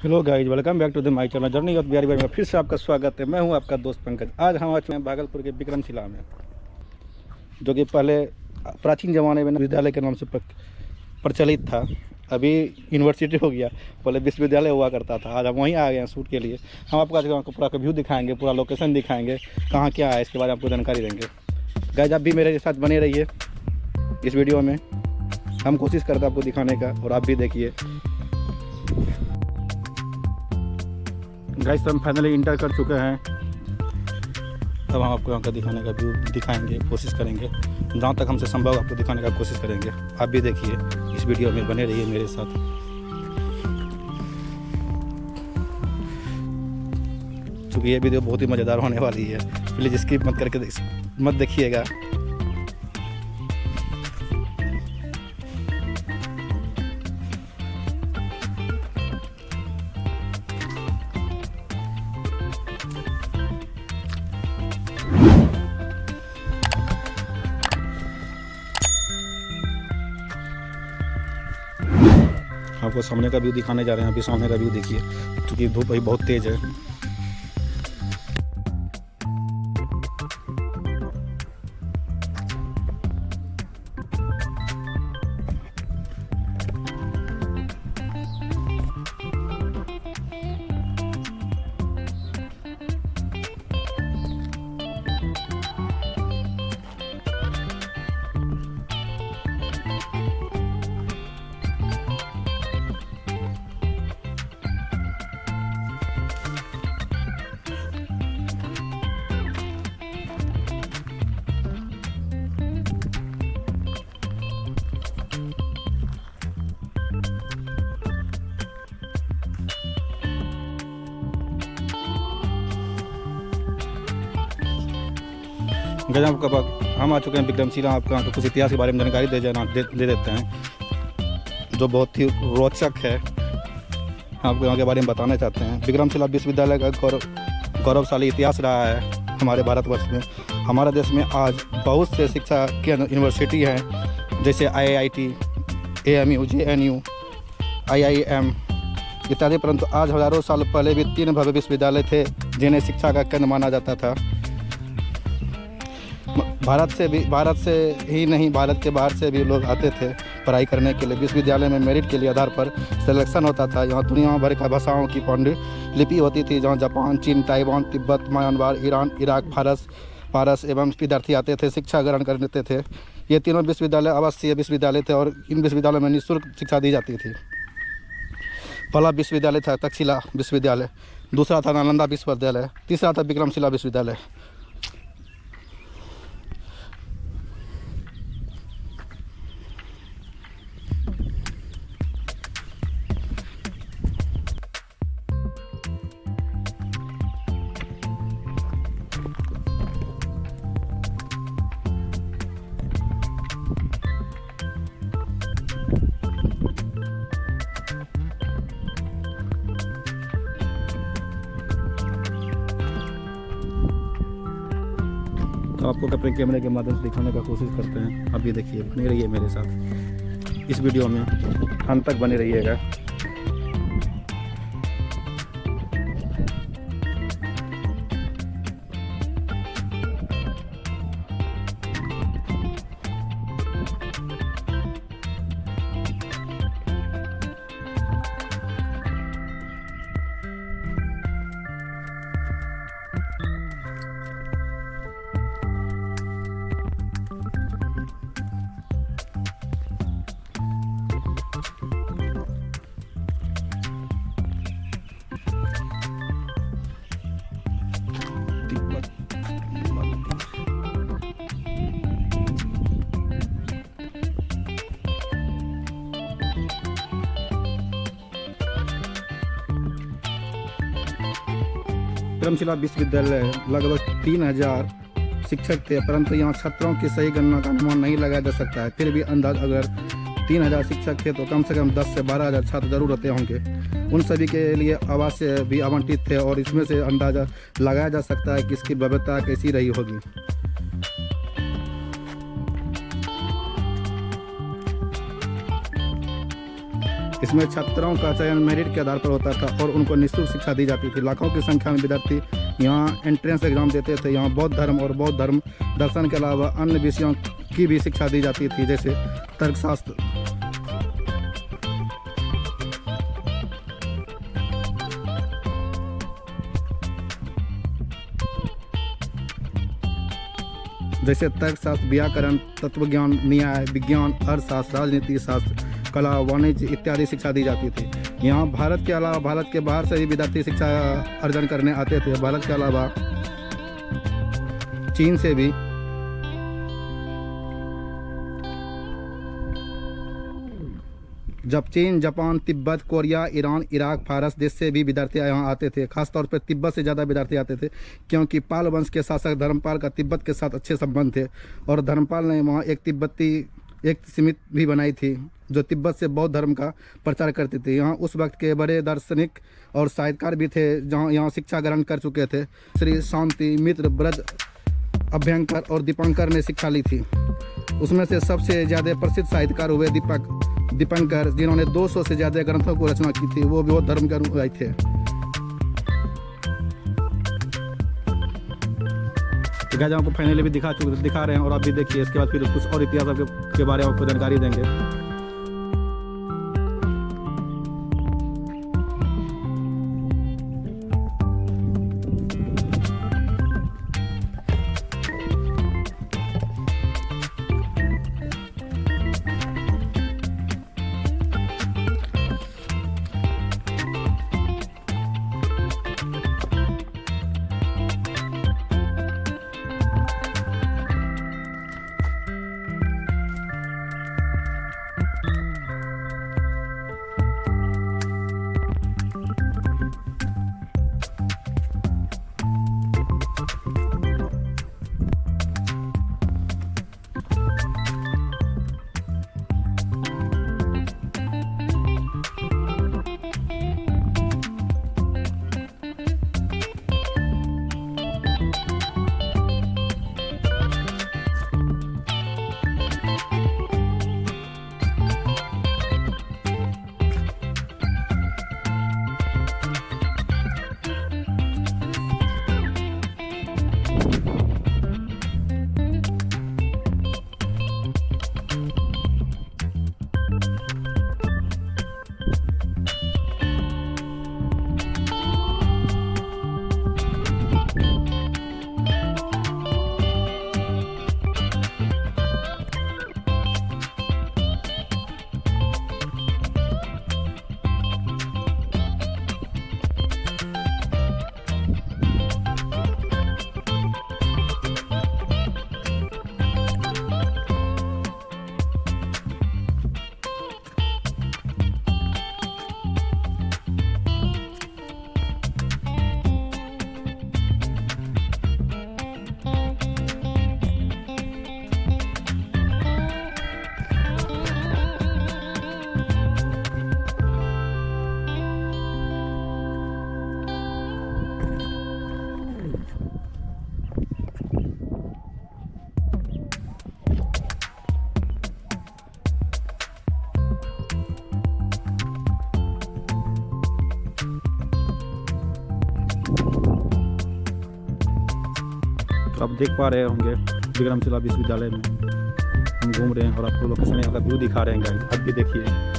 Hello guys, welcome back to the my channel journey of Bihari में फिर से आपका स्वागत है। मैं हूं आपका दोस्त पंकज। आज हम आ चुके हैं भागलपुर के विक्रमशिला में, जो कि पहले प्राचीन ज़माने में विद्यालय के नाम से प्रचलित था। अभी यूनिवर्सिटी हो गया, पहले विश्वविद्यालय हुआ करता था। आज हम वहीं आ गए हैं शूट के लिए। हम आपको आज का पूरा व्यू दिखाएंगे, पूरा लोकेशन दिखाएंगे, कहाँ क्या है इसके बारे में आपको जानकारी देंगे। गाइज आप भी मेरे साथ बने रहिए इस वीडियो में। हम कोशिश करते हैं आपको दिखाने का और आप भी देखिए। गाइस हम फाइनली इंटर कर चुके हैं। अब हम आपको यहाँ का दिखाने का व्यू दिखाएंगे, कोशिश करेंगे जहाँ तक हमसे संभव आपको दिखाने का कोशिश करेंगे। आप भी देखिए इस वीडियो में, बने रहिए मेरे साथ। चूँकि ये वीडियो बहुत ही मज़ेदार होने वाली है, प्लीज़ स्किप मत करके मत देखिएगा। आपको सामने का व्यू दिखाने जा रहे हैं। अभी सामने का व्यू देखिए, क्योंकि धूप अभी बहुत तेज है। गजब का हम आ चुके हैं विक्रमशिला। आपका कुछ इतिहास के बारे में जानकारी दे देते हैं, जो बहुत ही रोचक है। आपको यहाँ के बारे में बताना चाहते हैं। विक्रमशिला विश्वविद्यालय का गौरवशाली इतिहास रहा है हमारे भारतवर्ष में। हमारे देश में आज बहुत से शिक्षा के यूनिवर्सिटी हैं, जैसे IIT, AMU, JNU, IIM इत्यादि। परंतु आज हज़ारों साल पहले भी 3 भव्य विश्वविद्यालय थे जिन्हें शिक्षा का केंद्र माना जाता था। भारत से ही नहीं, भारत के बाहर से भी लोग आते थे पढ़ाई करने के लिए। विश्वविद्यालय में मेरिट के लिए आधार पर सिलेक्शन होता था। यहाँ दुनिया भर का भाषाओं की पांडुलिपि होती थी, जहाँ जापान, चीन, Taiwan, Tibet, Myanmar, Iran, Iraq, फारस एवं विद्यार्थी आते थे, शिक्षा ग्रहण करते थे। ये तीनों विश्वविद्यालय आवासीय विश्वविद्यालय थे और इन विश्वविद्यालयों में निःशुल्क शिक्षा दी जाती थी। पहला विश्वविद्यालय था तक्षशिला विश्वविद्यालय, दूसरा था नालंदा विश्वविद्यालय, तीसरा था विक्रमशिला विश्वविद्यालय। तो आपको अपने कैमरे के माध्यम से दिखाने का कोशिश करते हैं। आप भी देखिए, बने रहिए मेरे साथ इस वीडियो में, अंत तक बने रहिएगा। विक्रमशिला विश्वविद्यालय लगभग 3000 शिक्षक थे, परंतु यहाँ छात्रों की सही गणना का अनुमान नहीं लगाया जा सकता है। फिर भी अंदाज अगर 3000 शिक्षक थे तो कम से कम 10 से 12,000 छात्र जरूर रहते होंगे। उन सभी के लिए आवास भी आवंटित थे और इसमें से अंदाज़ा लगाया जा सकता है कि इसकी व्यवस्था कैसी रही होगी। इसमें छात्राओं का चयन मेरिट के आधार पर होता था और उनको निःशुल्क शिक्षा दी जाती थी। लाखों की संख्या में विद्यार्थी यहाँ एंट्रेंस एग्जाम देते थे। यहाँ बौद्ध धर्म और बौद्ध धर्म दर्शन के अलावा अन्य विषयों की भी शिक्षा दी जाती थी, जैसे तर्कशास्त्र। जैसे तर्कशास्त्र, व्याकरण, तत्वज्ञान, न्याय, विज्ञान, अर्थशास्त्र, राजनीति शास्त्र, कला, वाणिज्य इत्यादि शिक्षा दी जाती थी। यहाँ भारत के अलावा भारत के बाहर से भी विद्यार्थी शिक्षा अर्जन करने आते थे। भारत के अलावा चीन से भी जब चीन, Japan, Tibet, Korea, Iran, Iraq, फारस देश से भी विद्यार्थी यहाँ आते थे। खासतौर पर तिब्बत से ज़्यादा विद्यार्थी आते थे, क्योंकि पाल वंश के शासक धर्मपाल का तिब्बत के साथ अच्छे संबंध थे और धर्मपाल ने वहाँ एक समिति भी बनाई थी जो तिब्बत से बौद्ध धर्म का प्रचार करती थी। यहाँ उस वक्त के बड़े दार्शनिक और साहित्यकार भी थे जहाँ यहाँ शिक्षा ग्रहण कर चुके थे। श्री शांति, मित्र, ब्रज, अभ्यंकर और दीपंकर ने शिक्षा ली थी। उसमें से सबसे ज़्यादा प्रसिद्ध साहित्यकार हुए दीपंकर, जिन्होंने 200 से ज़्यादा ग्रंथों को रचना की थी। वो बौद्ध धर्म के अनुयायी थे। गाइस आपको फाइनली भी दिखा रहे हैं और आप भी देखिए। इसके बाद फिर कुछ और इतिहास के बारे में आपको जानकारी देंगे। तो आप देख पा रहे होंगे विक्रमशिला विश्वविद्यालय में हम घूम रहे हैं और आपको लोकेशन यहाँ का व्यू दिखा रहे हैं गाइस, आप भी देखिए।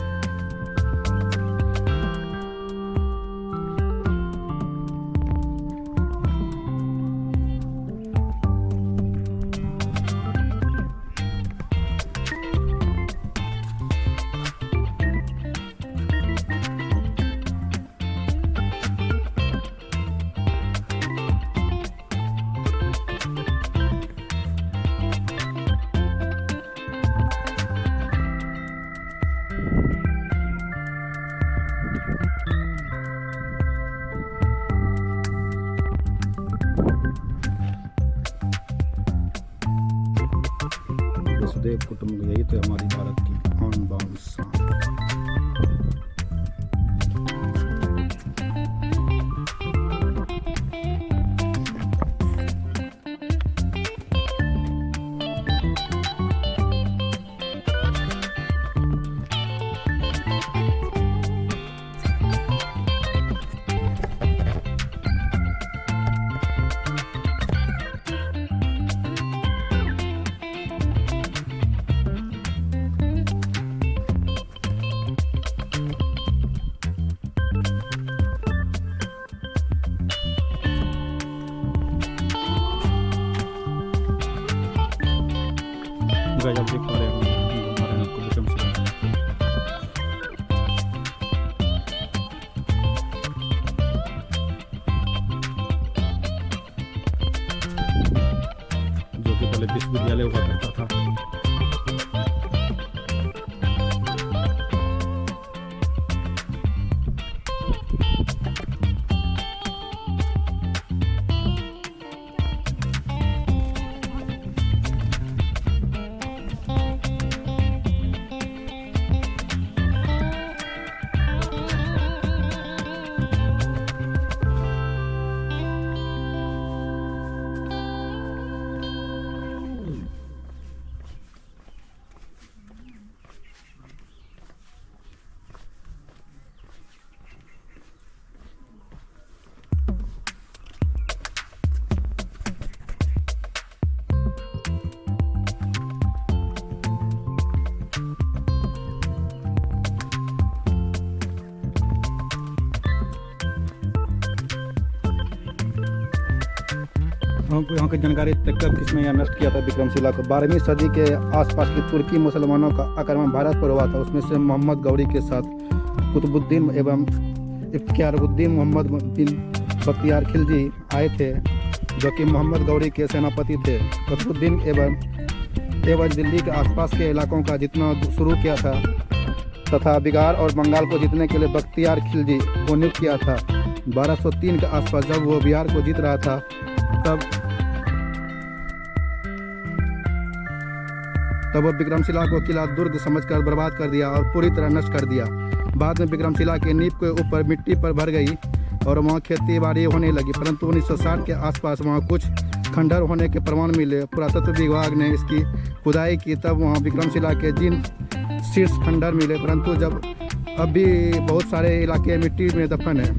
वसुदेव कुटुंब, यही तो हमारी भारत की आन बान शान। गाइस आप देख पा रहे हैं, हम घुमा रहे हैं आपको विक्रमशिला। जो कि पहले विश्वविद्यालय हुआ करता था। हमको यहाँ की जानकारी तक किसने यहाँ नष्ट किया था विक्रमशिला को। 12वीं सदी के आसपास की तुर्की मुसलमानों का आक्रमण भारत पर हुआ था। उसमें से मोहम्मद गौरी के साथ कुतुबुद्दीन एवं इफ्तियारुद्दीन मोहम्मद बिन बख्तियार खिलजी आए थे, जो कि मोहम्मद गौरी के सेनापति थे। कुतुबुद्दीन एवं दिल्ली के आसपास के इलाकों का जीतना शुरू किया था तथा बिहार और बंगाल को जीतने के लिए बख्तियार खिलजी को नियुक्त किया था। 1203 के आसपास जब वो बिहार को जीत रहा था तब वो विक्रमशिला को किला दुर्ग समझकर बर्बाद कर दिया और पूरी तरह नष्ट कर दिया। बाद में विक्रमशिला के नींव के ऊपर मिट्टी पर भर गई और वहाँ खेती बाड़ी होने लगी, परंतु 1960 के आसपास वहाँ कुछ खंडहर होने के प्रमाण मिले। पुरातत्व विभाग ने इसकी खुदाई की, तब वहाँ विक्रमशिला के जिन शीर्ष खंडहर मिले, परंतु जब अभी बहुत सारे इलाके मिट्टी में दफन है।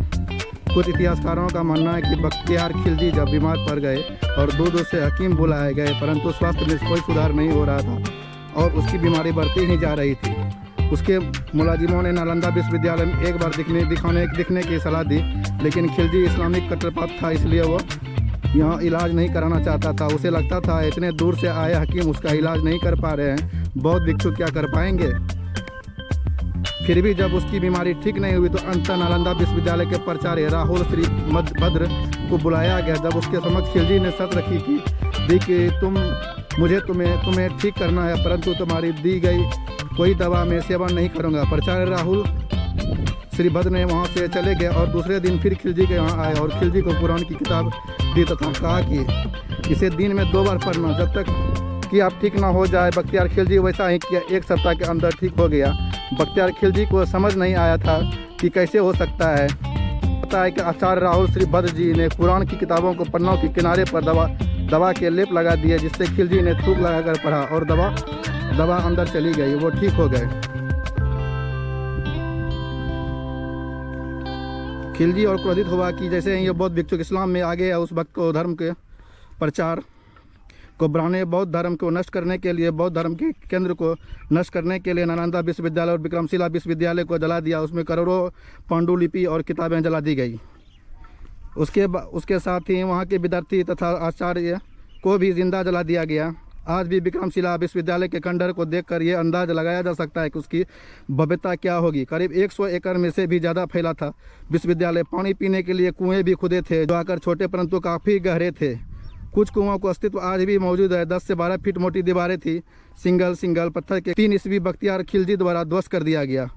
कुछ इतिहासकारों का मानना है कि बख्तियार खिलजी जब बीमार पड़ गए और दूर से हकीम बुलाए गए, परंतु स्वास्थ्य में कोई सुधार नहीं हो रहा था और उसकी बीमारी बढ़ती ही जा रही थी। उसके मुलाजिमों ने नालंदा विश्वविद्यालय में एक बार दिखने की सलाह दी, लेकिन खिलजी इस्लामिक कट्टरपंथ था, इसलिए वो यहाँ इलाज नहीं कराना चाहता था। उसे लगता था इतने दूर से आए हकीम उसका इलाज नहीं कर पा रहे हैं, बौद्ध भिक्षु क्या कर पाएंगे। फिर भी जब उसकी बीमारी ठीक नहीं हुई तो अंततः नालंदा विश्वविद्यालय के प्राचार्य राहुल श्री भद्र को बुलाया गया। जब उसके समक्ष खिलजी ने शर्त रखी कि तुम्हें ठीक करना है, परंतु तुम्हारी दी गई कोई दवा में सेवन नहीं करूँगा। प्राचार्य राहुल श्री भद्र ने वहाँ से चले गए और दूसरे दिन फिर खिलजी के यहाँ आए और खिलजी को कुरान की किताब दी तथा कहा कि इसे दिन में 2 बार पढ़ना जब तक कि आप ठीक ना हो जाए। बख्तियार खिलजी वैसा ही किया, 1 सप्ताह के अंदर ठीक हो गया। बख्तियार खिलजी को समझ नहीं आया था कि कैसे हो सकता है। पता है कि आचार्य राहुल श्री भद्र जी ने कुरान की किताबों को पन्नों के किनारे पर दवा के लेप लगा दिए, जिससे खिलजी ने थूक लगाकर पढ़ा और दवा अंदर चली गई, वो ठीक हो गए। खिलजी और क्रोधित हुआ कि जैसे ही ये बौद्ध भिक्षुक इस्लाम में आ गए, उस वक्त को धर्म के प्रचार को बढ़ाने, बौद्ध धर्म को नष्ट करने के लिए, बौद्ध धर्म के केंद्र को नष्ट करने के लिए नालंदा विश्वविद्यालय और विक्रमशिला विश्वविद्यालय को जला दिया। उसमें करोड़ों पांडुलिपि और किताबें जला दी गई। उसके साथ ही वहाँ के विद्यार्थी तथा आचार्य को भी जिंदा जला दिया गया। आज भी विक्रमशिला विश्वविद्यालय के खंडहर को देखकर ये अंदाज लगाया जा सकता है कि उसकी भव्यता क्या होगी। करीब 100 एकड़ में से भी ज़्यादा फैला था विश्वविद्यालय। पानी पीने के लिए कुएं भी खुदे थे, जो आकर छोटे परंतु काफ़ी गहरे थे। कुछ कुओं को अस्तित्व आज भी मौजूद है। 10 से 12 फीट मोटी दीवारें थी। सिंगल पत्थर के 3 ईस्वी बख्तियार खिलजी द्वारा ध्वस्त कर दिया गया।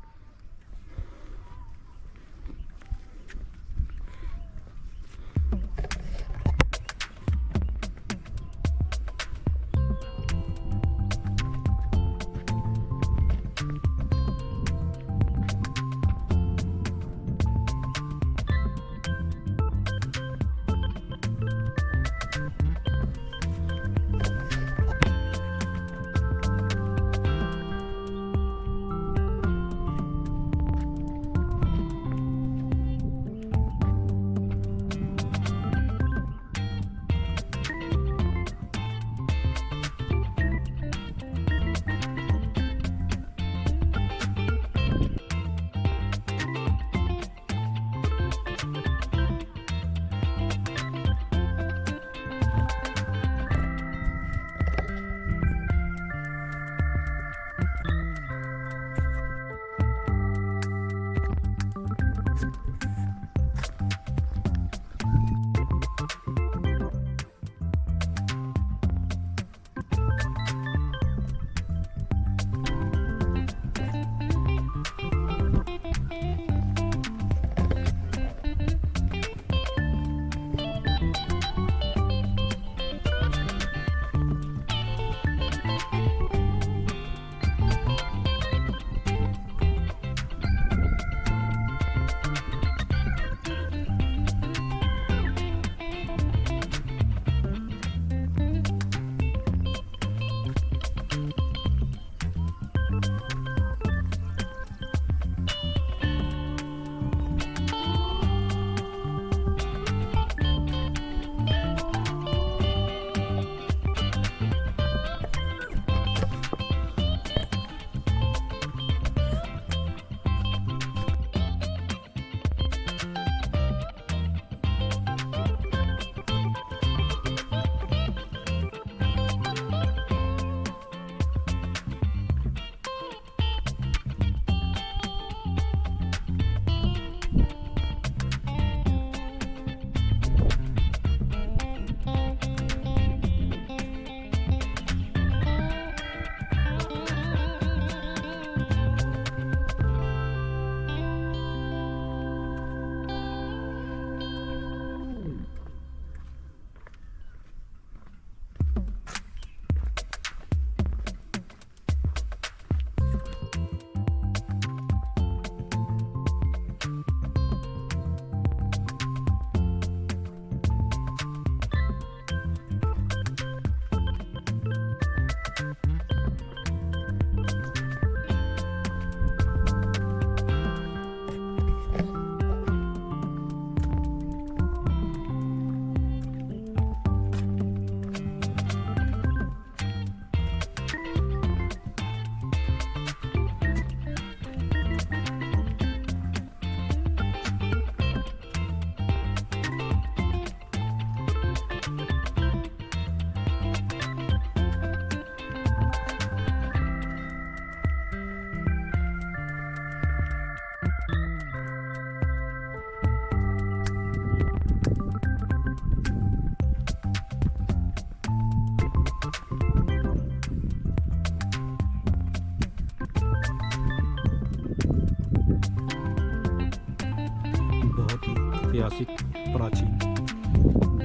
ऐतिहासिक प्राचीन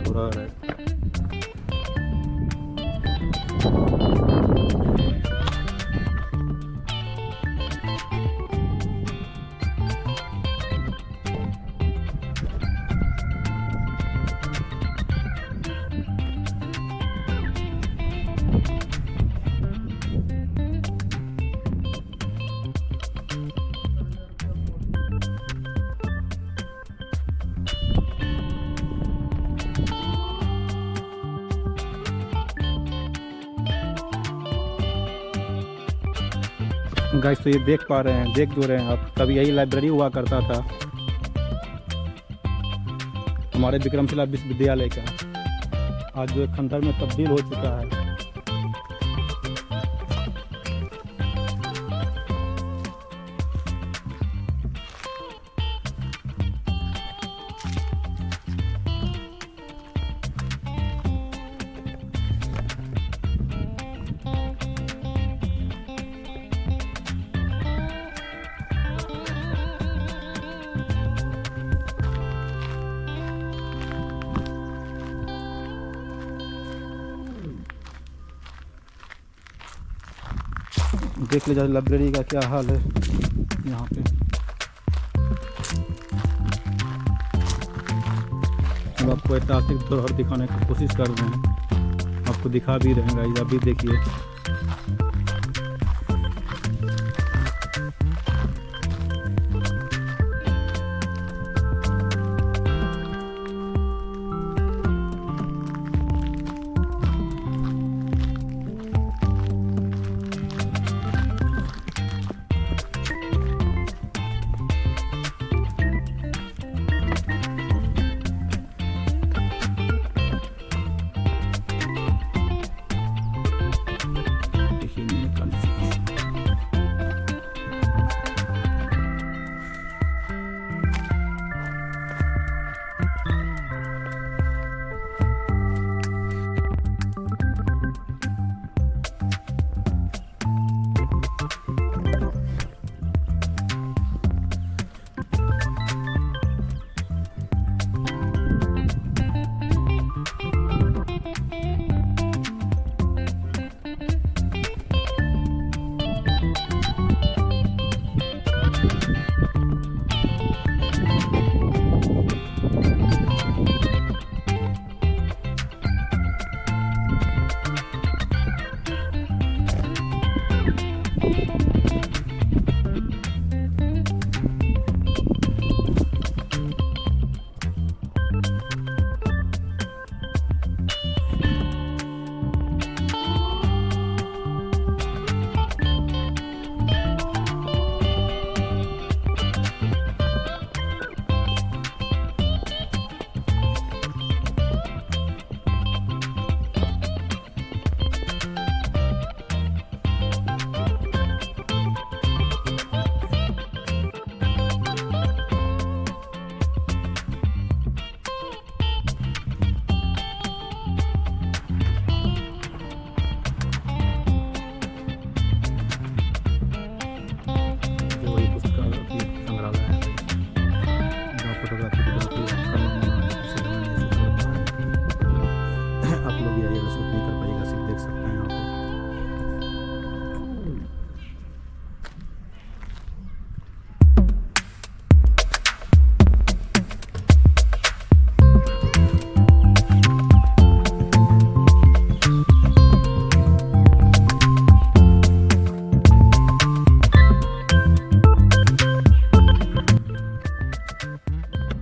धरोहर है। गाइस तो ये देख पा रहे हैं, देख जो रहे हैं आप, कभी यही लाइब्रेरी हुआ करता था हमारे विक्रमशिला विश्वविद्यालय का, आज जो खंडहर में तब्दील हो चुका है। देख लीजिए लाइब्रेरी का क्या हाल है यहाँ पे। हम आपको ऐतिहासिक धरोहर दिखाने की कोशिश कर रहे हैं, आपको दिखा भी रहे हैं गाइस, अभी देखिए।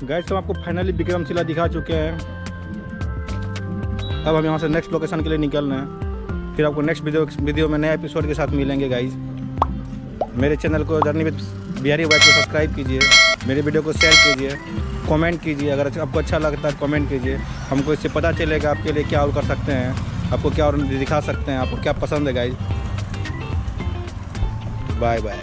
गाइस तो आपको फाइनली विक्रमशिला दिखा चुके हैं। अब हम यहाँ से नेक्स्ट लोकेशन के लिए निकल रहे हैं, फिर आपको नेक्स्ट वीडियो में नए एपिसोड के साथ मिलेंगे गाइस। मेरे चैनल को जर्नी विद बिहारी वाइट को सब्सक्राइब कीजिए, मेरे वीडियो को शेयर कीजिए, कमेंट कीजिए। अगर आपको अच्छा लगता है कमेंट कीजिए, हमको इससे पता चलेगा आपके लिए क्या और कर सकते हैं, आपको क्या और दिखा सकते हैं, आपको क्या पसंद है गाइस। Bye bye.